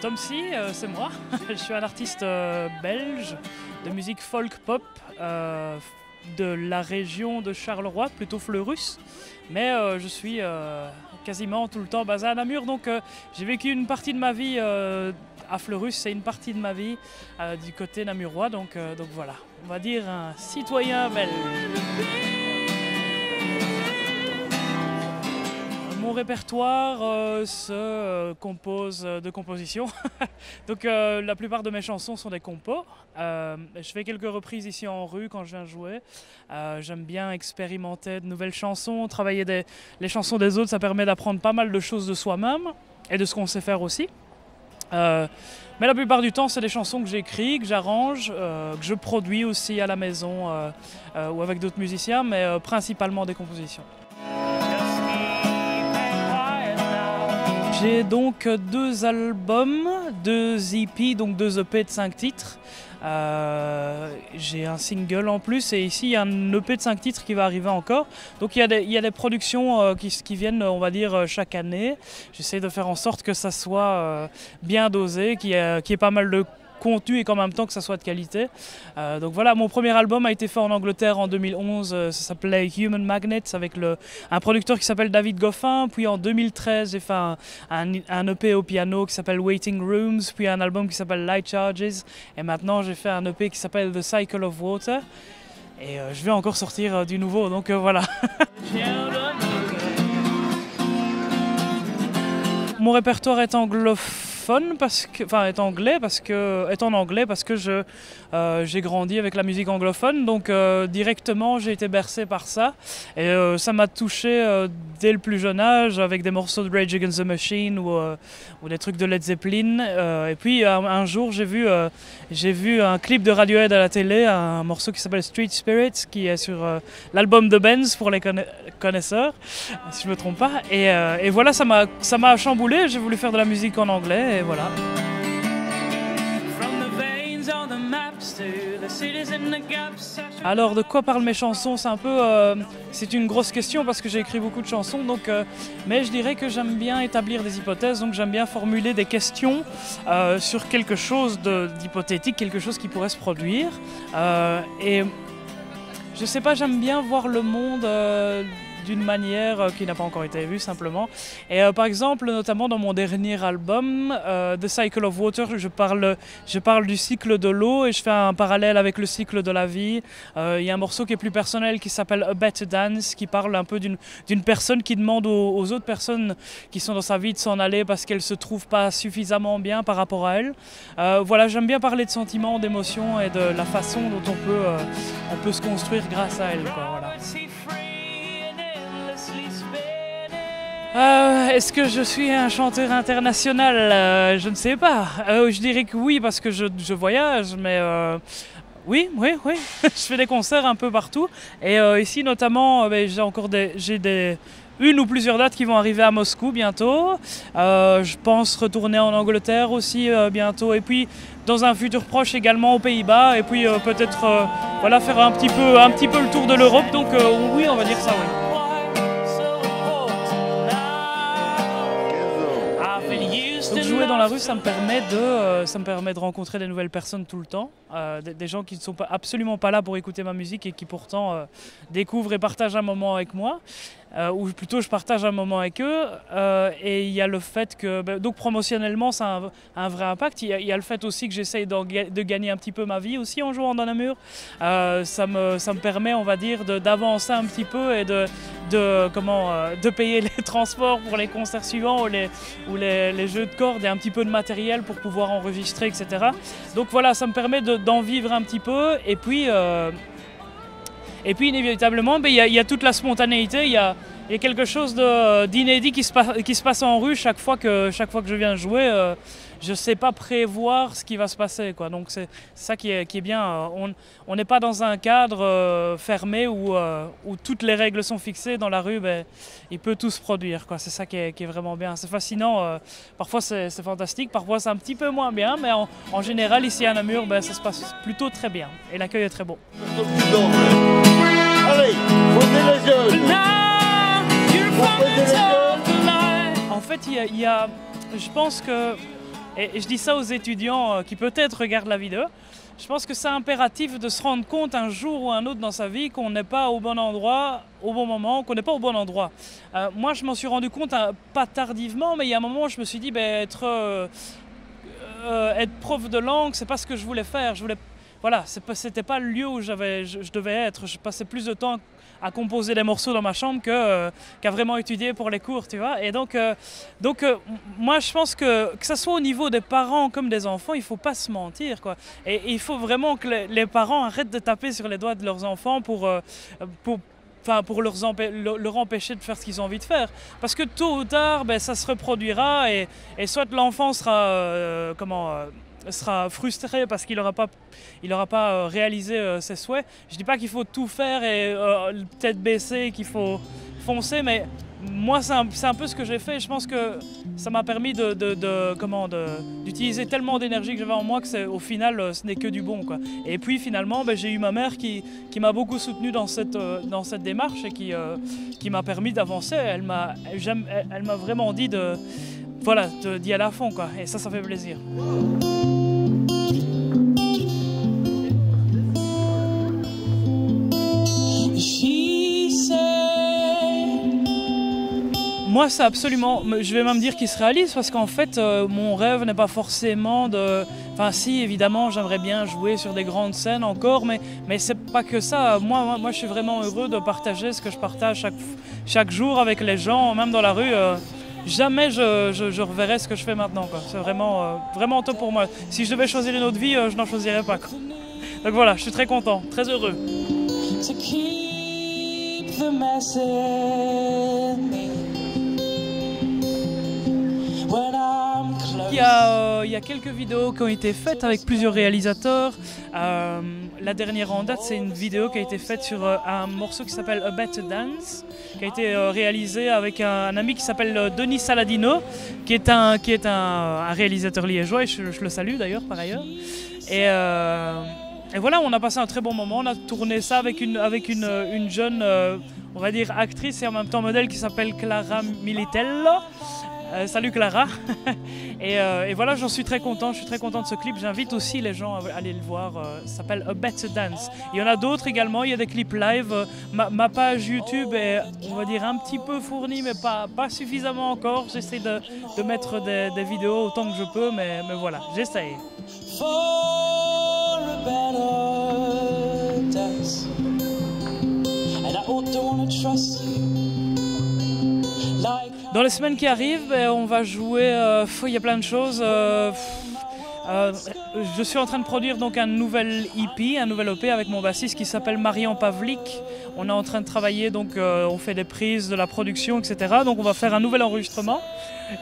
Tom C, c'est moi. Je suis un artiste belge de musique folk pop de la région de Charleroi, plutôt Fleurus. Mais je suis quasiment tout le temps basé à Namur, donc j'ai vécu une partie de ma vie à Fleurus, c'est une partie de ma vie du côté namurois, donc voilà, on va dire un citoyen belge. Mon répertoire se compose de compositions, donc la plupart de mes chansons sont des compos. Je fais quelques reprises ici en rue quand je viens jouer. J'aime bien expérimenter de nouvelles chansons, travailler les chansons des autres, ça permet d'apprendre pas mal de choses de soi-même et de ce qu'on sait faire aussi. Mais la plupart du temps, c'est des chansons que j'écris, que j'arrange, que je produis aussi à la maison ou avec d'autres musiciens, mais principalement des compositions. J'ai donc 2 albums, 2 EP, donc 2 EP de 5 titres. J'ai un single en plus et ici il y a un EP de 5 titres qui va arriver encore. Donc il y a des productions qui viennent, on va dire, chaque année. J'essaie de faire en sorte que ça soit bien dosé, qu'il y ait pas mal de contenu et qu'en même temps que ça soit de qualité. Donc voilà, mon premier album a été fait en Angleterre en 2011, ça s'appelait Human Magnets avec un producteur qui s'appelle David Goffin. Puis en 2013 j'ai fait un EP au piano qui s'appelle Waiting Rooms, puis un album qui s'appelle Light Charges et maintenant j'ai fait un EP qui s'appelle The Cycle of Water et je vais encore sortir du nouveau, donc voilà. Mon répertoire est anglophone est en anglais parce que j'ai grandi avec la musique anglophone, donc directement j'ai été bercé par ça et ça m'a touché dès le plus jeune âge avec des morceaux de Rage Against the Machine ou des trucs de Led Zeppelin et puis un jour j'ai vu un clip de Radiohead à la télé, un morceau qui s'appelle Street Spirits qui est sur l'album de Benz pour les connaisseurs si je me trompe pas et voilà, ça m'a chamboulé, j'ai voulu faire de la musique en anglais. Et voilà. Alors de quoi parlent mes chansons? C'est une grosse question parce que j'ai écrit beaucoup de chansons, mais je dirais que j'aime bien établir des hypothèses, donc j'aime bien formuler des questions sur quelque chose d'hypothétique, quelque chose qui pourrait se produire. Et je sais pas, j'aime bien voir le monde d'une manière qui n'a pas encore été vue simplement. Et par exemple, notamment dans mon dernier album, The Cycle of Water, je parle du cycle de l'eau et je fais un parallèle avec le cycle de la vie. Il y a un morceau qui est plus personnel qui s'appelle A Better Dance, qui parle un peu d'une personne qui demande aux autres personnes qui sont dans sa vie de s'en aller parce qu'elles ne se trouvent pas suffisamment bien par rapport à elle. Voilà, j'aime bien parler de sentiments, d'émotions et de la façon dont on peut se construire grâce à elle, quoi, voilà. Est-ce que je suis un chanteur international? Je ne sais pas. Je dirais que oui parce que je voyage, mais oui. Je fais des concerts un peu partout. Et ici notamment, j'ai une ou plusieurs dates qui vont arriver à Moscou bientôt. Je pense retourner en Angleterre aussi bientôt. Et puis dans un futur proche également aux Pays-Bas. Et puis peut-être voilà, faire un petit peu le tour de l'Europe. Donc oui, on va dire ça, oui. Donc jouer dans la rue, ça me permet de rencontrer des nouvelles personnes tout le temps, des gens qui ne sont absolument pas là pour écouter ma musique et qui pourtant découvrent et partagent un moment avec moi, ou plutôt je partage un moment avec eux. Et il y a le fait que, donc promotionnellement, ça a un vrai impact. Il y a le fait aussi que j'essaye de gagner un petit peu ma vie aussi en jouant dans Namur. Ça me permet, on va dire, d'avancer un petit peu et de payer les transports pour les concerts suivants ou les jeux de cordes et un petit peu de matériel pour pouvoir enregistrer, etc. Donc voilà, ça me permet d'en vivre un petit peu. Et puis inévitablement, il y a toute la spontanéité, il y a quelque chose d'inédit qui se passe en rue chaque fois que je viens jouer. Je ne sais pas prévoir ce qui va se passer, quoi. Donc c'est ça qui est bien. On n'est pas dans un cadre fermé où toutes les règles sont fixées. Dans la rue, il peut tout se produire, quoi. C'est ça qui est vraiment bien. C'est fascinant. Parfois c'est fantastique, parfois c'est un petit peu moins bien, mais en général ici à Namur, ça se passe plutôt très bien. Et l'accueil est très beau. Allez, posez les jeunes. En fait, je pense que Et je dis ça aux étudiants qui peut-être regardent la vidéo. Je pense que c'est impératif de se rendre compte un jour ou un autre dans sa vie qu'on n'est pas au bon endroit, au bon moment, qu'on n'est pas au bon endroit. Moi, je m'en suis rendu compte, pas tardivement, mais il y a un moment où je me suis dit, être prof de langue, c'est pas ce que je voulais faire. Voilà, c'était pas le lieu où je devais être. Je passais plus de temps à composer des morceaux dans ma chambre qu'à vraiment étudier pour les cours, tu vois. Et donc moi, je pense que ça soit au niveau des parents comme des enfants, il faut pas se mentir, quoi. Et il faut vraiment que les parents arrêtent de taper sur les doigts de leurs enfants pour leur empêcher de faire ce qu'ils ont envie de faire. Parce que tôt ou tard, ça se reproduira et soit l'enfant sera frustré parce qu'il n'aura pas réalisé ses souhaits. Je ne dis pas qu'il faut tout faire et tête baissée, qu'il faut foncer, mais moi c'est un peu ce que j'ai fait. Je pense que ça m'a permis d'utiliser tellement d'énergie que j'avais en moi que au final ce n'est que du bon, quoi. Et puis finalement j'ai eu ma mère qui m'a beaucoup soutenu dans cette démarche et qui m'a permis d'avancer. Elle m'a vraiment dit d'y aller à fond, quoi. Et ça fait plaisir. Moi, c'est absolument, je vais même dire qu'il se réalise parce qu'en fait, mon rêve n'est pas forcément de... Enfin, si, évidemment, j'aimerais bien jouer sur des grandes scènes encore, mais c'est pas que ça. Moi, je suis vraiment heureux de partager ce que je partage chaque jour avec les gens, même dans la rue. Jamais je reverrai ce que je fais maintenant, quoi. C'est vraiment top pour moi. Si je devais choisir une autre vie, je n'en choisirais pas, quoi. Donc voilà, je suis très content, très heureux. Il y a quelques vidéos qui ont été faites avec plusieurs réalisateurs. La dernière en date, c'est une vidéo qui a été faite sur un morceau qui s'appelle A Better Dance, qui a été réalisé avec un ami qui s'appelle Denis Saladino, qui est un réalisateur liégeois, et je le salue d'ailleurs par ailleurs. Et voilà, on a passé un très bon moment. On a tourné ça avec une jeune, on va dire, actrice et en même temps modèle qui s'appelle Clara Militello. Salut Clara. Et voilà, j'en suis très content. Je suis très content de ce clip. J'invite aussi les gens à aller le voir. Ça s'appelle A Better Dance. Il y en a d'autres également. Il y a des clips live. Ma page YouTube est, on va dire, un petit peu fournie, mais pas suffisamment encore. J'essaie de mettre des vidéos autant que je peux, mais voilà, j'essaye. Dans les semaines qui arrivent, on va jouer, il y a plein de choses. Je suis en train de produire donc un nouvel EP, un nouvel EP avec mon bassiste qui s'appelle Marian Pavlik. On est en train de travailler, donc on fait des prises, de la production, etc. Donc on va faire un nouvel enregistrement.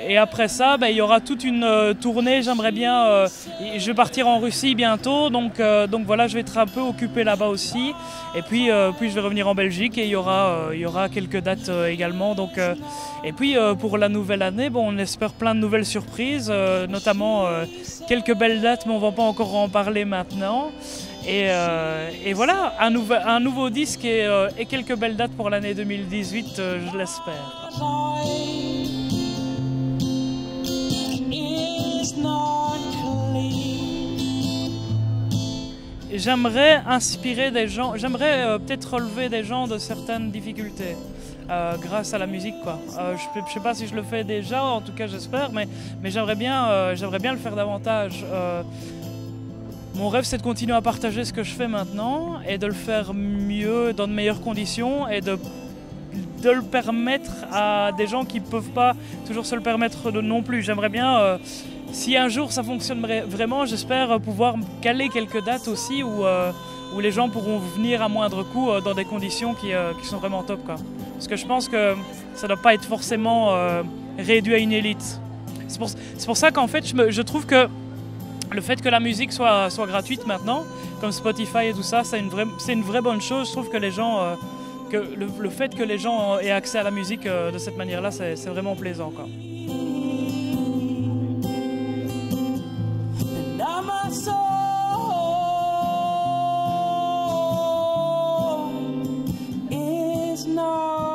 Et après ça, il y aura toute une tournée. J'aimerais bien, je vais partir en Russie bientôt, donc voilà, je vais être un peu occupé là-bas aussi. Et puis je vais revenir en Belgique et il y aura quelques dates également. Donc, et puis pour la nouvelle année, on espère plein de nouvelles surprises, notamment quelques belles dates, mais on ne va pas encore en parler maintenant. Et voilà, un nouveau disque et quelques belles dates pour l'année 2018, je l'espère. J'aimerais inspirer des gens, j'aimerais peut-être relever des gens de certaines difficultés grâce à la musique, quoi. Je ne sais pas si je le fais déjà, en tout cas j'espère, mais j'aimerais bien le faire davantage. Mon rêve, c'est de continuer à partager ce que je fais maintenant et de le faire mieux, dans de meilleures conditions et de le permettre à des gens qui ne peuvent pas toujours se le permettre non plus. J'aimerais bien, si un jour ça fonctionnerait vraiment, j'espère pouvoir caler quelques dates aussi où les gens pourront venir à moindre coût dans des conditions qui sont vraiment top, quoi. Parce que je pense que ça ne doit pas être forcément réduit à une élite. C'est pour ça qu'en fait, je trouve que le fait que la musique soit gratuite maintenant, comme Spotify et tout ça, c'est une vraie bonne chose. Je trouve que les gens, le fait que les gens aient accès à la musique de cette manière-là, c'est vraiment plaisant, quoi. No.